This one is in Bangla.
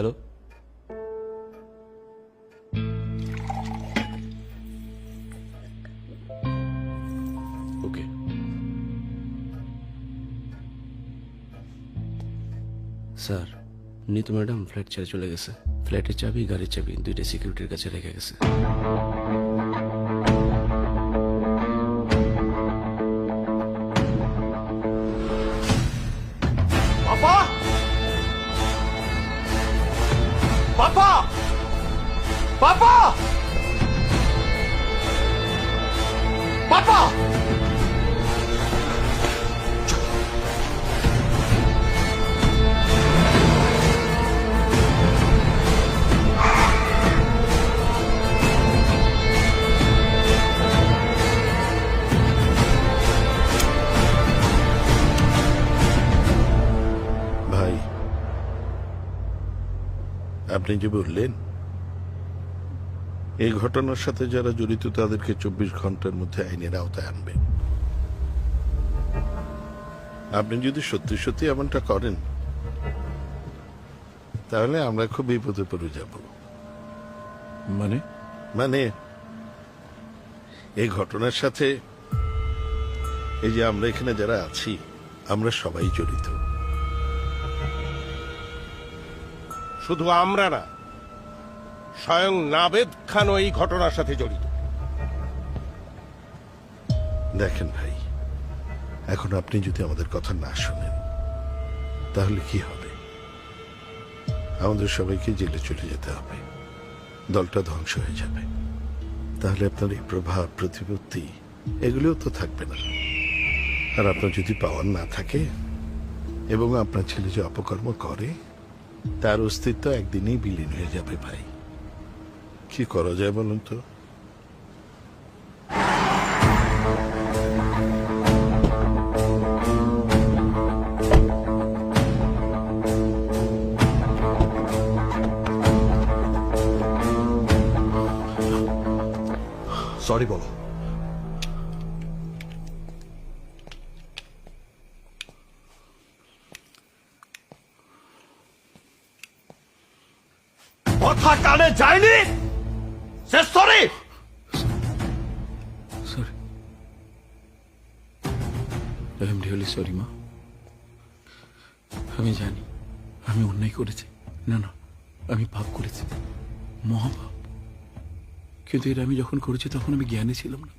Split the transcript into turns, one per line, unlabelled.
হ্যালো, ওকে। স্যার, নিতু ম্যাডাম ফ্ল্যাট ছেড়ে চলে গেছে। ফ্ল্যাটের চাবি, গাড়ির চাবি দুইটা সিকিউরিটির কাছে রেখে গেছে।
পাপা! পাপা! পাপা! পাপা!
ভাই, আপনি যে বললেন এই ঘটনার সাথে যারা জড়িত তাদেরকে 24 ঘন্টার মধ্যে আইনের আওতায় আনবে, আপনি যদি সত্যি সত্যি এমনটা করেন তাহলে আমরা খুব বিপদে পড়ে যাব।
মানে?
মানে এই ঘটনার সাথে এই যে আমরা এখানে যারা আছি আমরা সবাই জড়িত।
শুধু আমরা না, স্বয়ং নাবেদ খানও এই ঘটনার সাথে জড়িত।
দেখেন ভাই, এখন আপনি যদি আমাদের কথা না শোনেন তাহলে কি হবে? আমাদের সবাইকে জেলে চলে যেতে হবে, দলটা ধ্বংস হয়ে যাবে। তাহলে আপনার এই প্রভাব প্রতিপত্তি এগুলোও তো থাকবে না। আর আপনার যদি পাওয়ার না থাকে এবং আপনার ছেলে যে অপকর্ম করে তার অস্তিত্ব একদিনেই বিলীন হয়ে যাবে। ভাই, কি করা যায় বলুন তো?
সরি বলো।
কথা কানে যায়নি? Say sorry.
Sorry, I am really sorry মা। আমি জানি আমি অন্যায় করেছি। না না, আমি পাপ করেছি, মহাপাপ। কিন্তু এটা আমি যখন করেছি তখন আমি জ্ঞানী ছিলাম না।